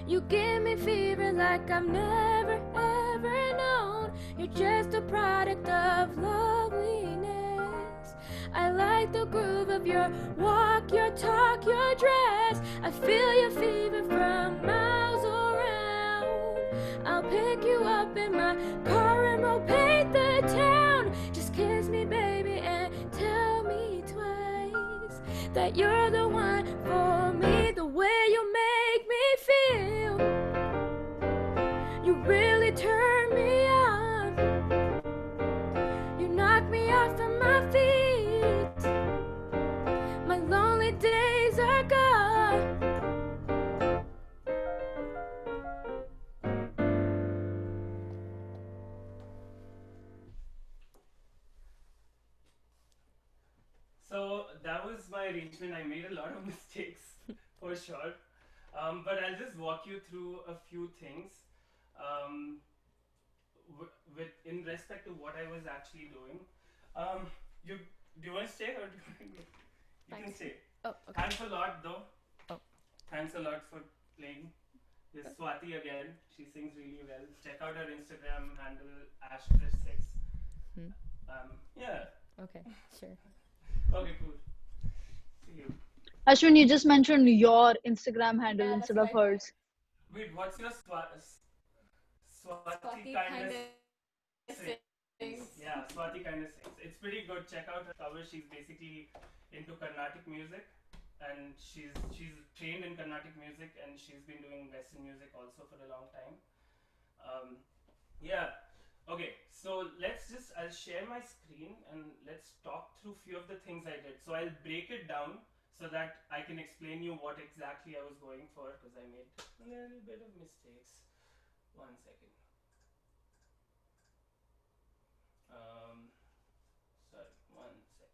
You give me fever like I've never ever known. You're just a product of loveliness. I like the groove of your walk, your talk, your dress. I feel your fever from miles around. I'll pick you up in my car and we'll paint the town. Just kiss me, baby, and tell me twice that you're the one for me. The way you make me feel, you really turn me on. You knock me off of my feet. My lonely days are gone. So that was my arrangement. I made a lot of mistakes for sure, but I'll just walk you through a few things um, with in respect to what I was actually doing. Um, you do you want to stay or do you want to go? You can stay. Oh, okay. Thanks a lot though. Oh. Thanks a lot for playing. This is Swati again. She sings really well. Check out her Instagram handle Ashwin6. Yeah. Okay, sure. Okay, cool. See you. Ashwin, you just mentioned your Instagram handle instead of hers. Wait, what's your Swati kind of sings? Yeah, Swati kind of sings. It's pretty good. Check out her cover. She's basically into Carnatic music, and she's trained in Carnatic music, and she's been doing Western music also for a long time. Yeah. Okay, so I'll share my screen and let's talk through few of the things I did. So I'll break it down so that I can explain you what exactly I was going for, because I made a little bit of mistakes. 1 second. Sorry, 1 second.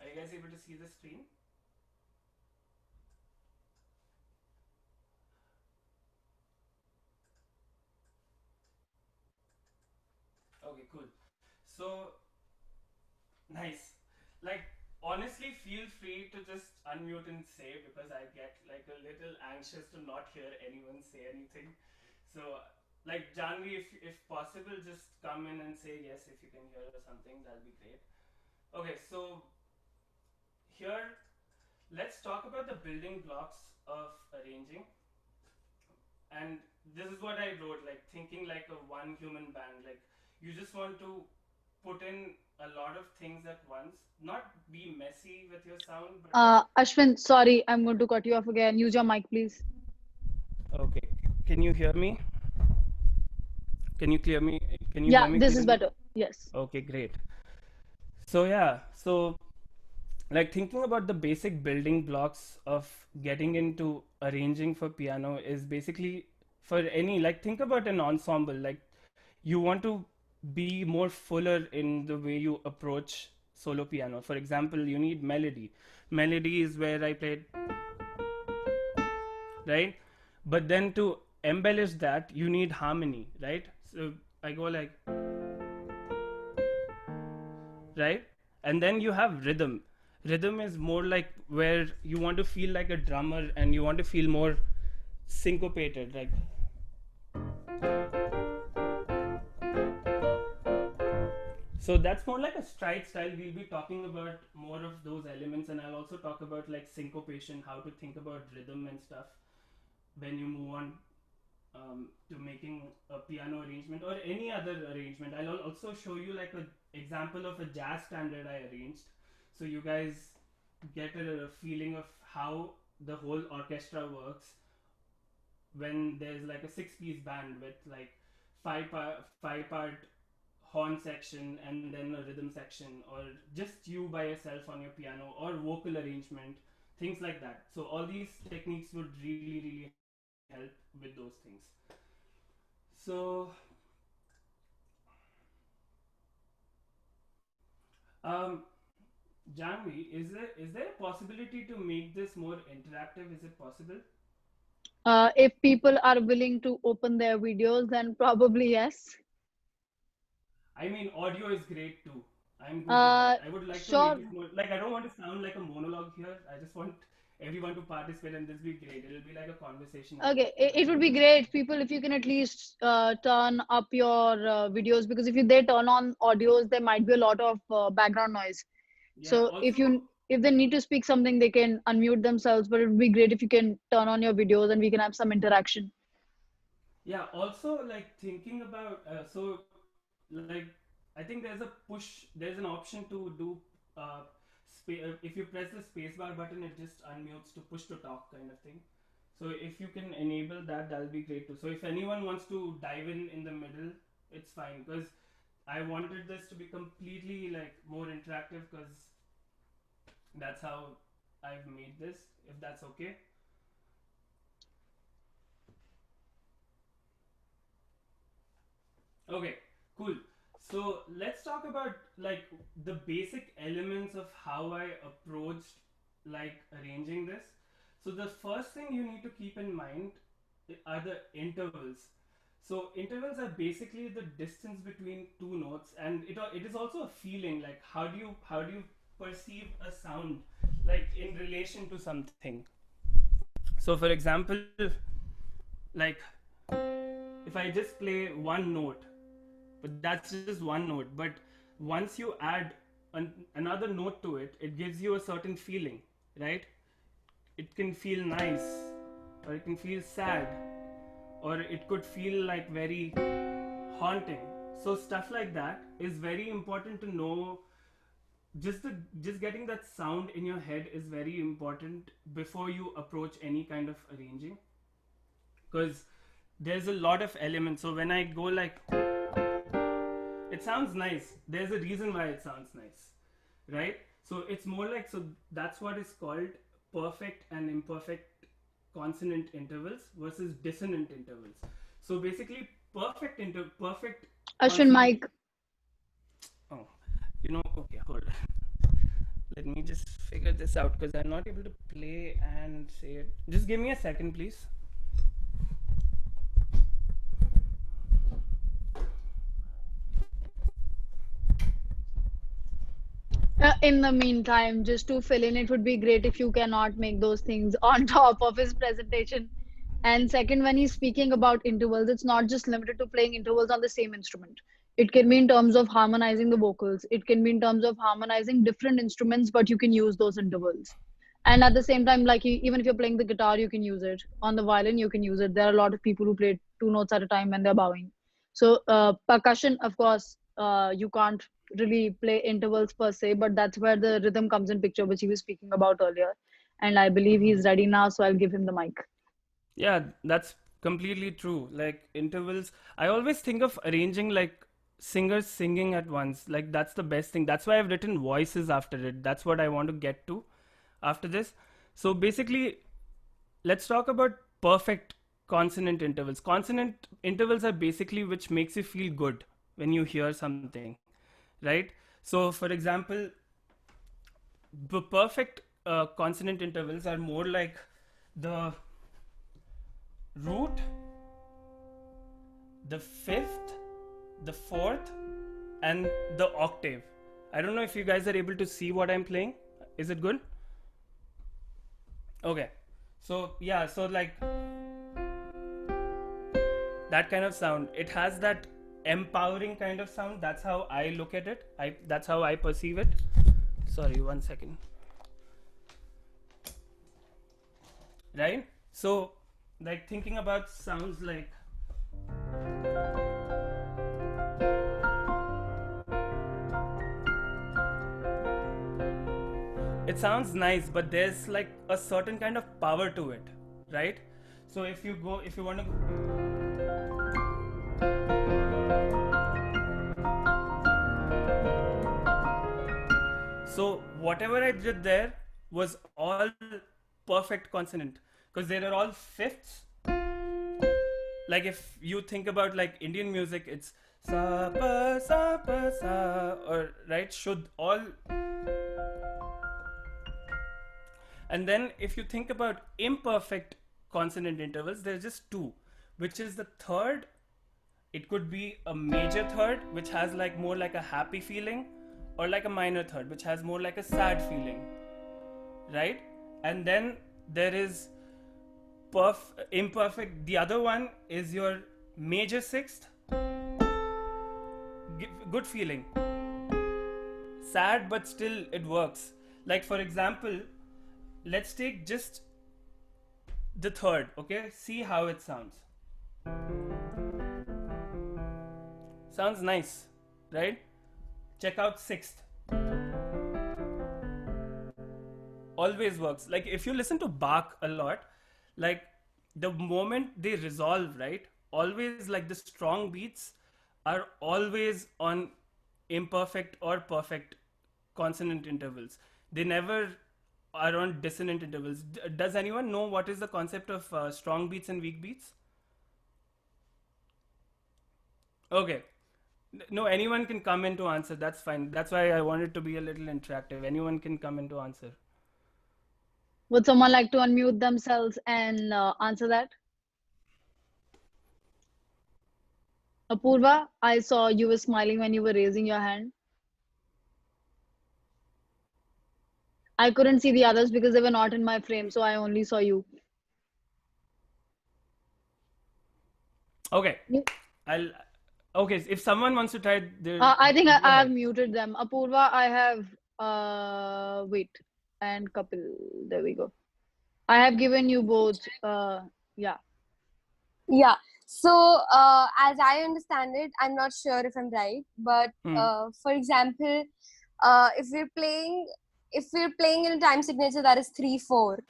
Are you guys able to see the screen? Okay, cool. So, nice. Like, honestly, feel free to just unmute and say, because I get like a little anxious to not hear anyone say anything. So, like Janvi, if possible, just come in and say yes if you can hear or something. That'll be great. Okay, so here, let's talk about the building blocks of arranging. And this is what I wrote, like thinking like a one human band. Like you just want to put in a lot of things at once, not be messy with your sound, but like. Ashwin, sorry, I'm going to cut you off again. Use your mic, please. Okay, can you hear me? Can you clear me? Can you hear Yeah, me this is clearly? better. Yes. Okay, great. So yeah, so like thinking about the basic building blocks of getting into arranging for piano is basically for any, like think about an ensemble. Like you want to be more fuller in the way you approach solo piano. For example, you need melody. Melody is where I played, right? But then to embellish that, you need harmony, right? So I go like, right? And then you have rhythm. Rhythm is more like where you want to feel like a drummer and you want to feel more syncopated, like. So that's more like a stride style. We'll be talking about more of those elements, and I'll also talk about like syncopation, how to think about rhythm and stuff when you move on to making a piano arrangement or any other arrangement. I'll also show you like an example of a jazz standard I arranged, so you guys get a feeling of how the whole orchestra works when there's like a six-piece band with like five part horn section and then a rhythm section, or just you by yourself on your piano, or vocal arrangement, things like that. So all these techniques would really help with those things. So um, Janvi, is there a possibility to make this more interactive? Is it possible? If people are willing to open their videos, then probably yes. I mean, audio is great too. I'm good with Uh, that. I would like to make sure. it more like I don't want to sound like a monologue here. I just want everyone to participate and this be great. It'll be like a conversation with Okay, it everyone. would be great, people, if you can at least turn up your videos, because if they turn on audios, there might be a lot of background noise. Yeah. So Also, if they need to speak something, they can unmute themselves. But it would be great if you can turn on your videos and we can have some interaction. yeah. Also, like thinking about like I think there's a push. There's an option to do uh, if you press the spacebar button, it just unmutes to push to talk kind of thing. So if you can enable that, that'll be great too. So if anyone wants to dive in the middle, it's fine because I wanted this to be completely like more interactive because that's how I've made this. If that's okay. Okay, cool. So let's talk about like the basic elements of how I approached like arranging this. So the first thing you need to keep in mind are the intervals. So intervals are basically the distance between two notes, and it is also a feeling like how do you perceive a sound like in relation to something. So for example, like if I just play one note, but that's just one note, but once you add another note to it, it gives you a certain feeling, right? It can feel nice, or it can feel sad, or it could feel like very haunting. So stuff like that is very important to know. Just getting that sound in your head is very important before you approach any kind of arranging, because there's a lot of elements. So when I go like, it sounds nice. There's a reason why it sounds nice, right? So it's more like, so that's what is called perfect and imperfect consonant intervals versus dissonant intervals. So basically, perfect Ashwin, consonant. Mike. Oh, okay, hold on. Let me just figure this out because I'm not able to play and say it. Just give me a second, please. In the meantime, just to fill in, it would be great if you cannot make those things on top of his presentation. And second, when he's speaking about intervals, it's not just limited to playing intervals on the same instrument. It can be in terms of harmonizing the vocals. It can be in terms of harmonizing different instruments, but you can use those intervals. And at the same time, like even if you're playing the guitar, you can use it. On the violin, you can use it. There are a lot of people who play two notes at a time when they're bowing. So percussion, of course, you can't really play intervals per se, but that's where the rhythm comes in picture, which he was speaking about earlier. And I believe he's ready now, so I'll give him the mic. Yeah, that's completely true. Like intervals, I always think of arranging like singers singing at once. Like that's the best thing. That's why I've written voices after it. That's what I want to get to after this. So basically, let's talk about perfect consonant intervals. Consonant intervals are basically which makes you feel good when you hear something, right? So for example, the perfect consonant intervals are more like the root, the fifth, the fourth, and the octave. I don't know if you guys are able to see what I'm playing. Is it good? Okay. So yeah, so like that kind of sound. It has that empowering kind of sound. That's how I look at it. That's how I perceive it. Sorry, one second. Right? So like thinking about sounds like it sounds nice, but there's like a certain kind of power to it, right? So if you want to, so whatever I did there was all perfect consonant because they are all fifths. Like if you think about like Indian music, it's sa pa sa, or right, should all And then if you think about imperfect consonant intervals, there's just two, which is the third. It could be a major third, which has like more like a happy feeling, or like a minor third, which has more like a sad feeling, right? And then there is imperfect. The other one is your major sixth, good feeling, sad but still it works. Like for example, let's take just the third, okay? See how it sounds. Sounds nice, right? Check out sixth. Always works. Like if you listen to Bach a lot, like the moment they resolve, right? Always like the strong beats are always on imperfect or perfect consonant intervals. They never are on dissonant intervals. Does anyone know what is the concept of strong beats and weak beats? Okay. No, anyone can come in to answer. That's fine. That's why I wanted to be a little interactive. Anyone can come in to answer. Would someone like to unmute themselves and answer that? Apurva, I saw you were smiling when you were raising your hand. I couldn't see the others because they were not in my frame, so I only saw you. Okay. You- Okay, if someone wants to try, I think go I have ahead. muted them. Apurva, I have wait, and Kapil. There we go. I have given you both. Yeah. Yeah. So, as I understand it, I'm not sure if I'm right, but for example, if we're playing in a time signature that is 3/4,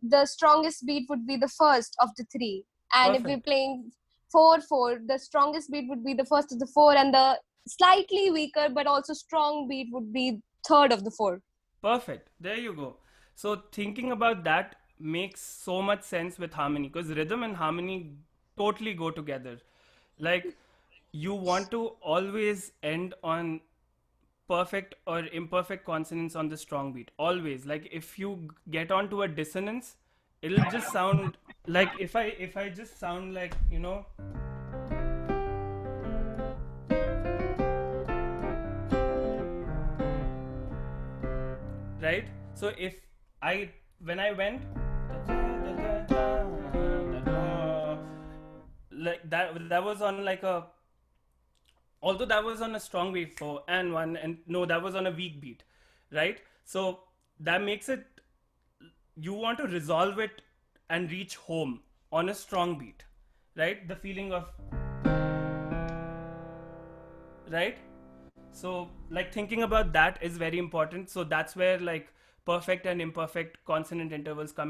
the strongest beat would be the first of the three, and if we're Perfect. playing 4/4, the strongest beat would be the first of the four, and the slightly weaker but also strong beat would be third of the four. Perfect. There you go. So thinking about that makes so much sense with harmony, because rhythm and harmony totally go together. Like you want to always end on perfect or imperfect consonants on the strong beat. Always. Like if you get onto a dissonance, it'll just sound like if I just sound like, right? So if I when I went like that was on like a, although that was on a strong beat for and one, and no, that was on a weak beat, right? So that makes it, you want to resolve it and reach home on a strong beat, right? The feeling of, right? So like thinking about that is very important. So that's where like perfect and imperfect consonant intervals come in.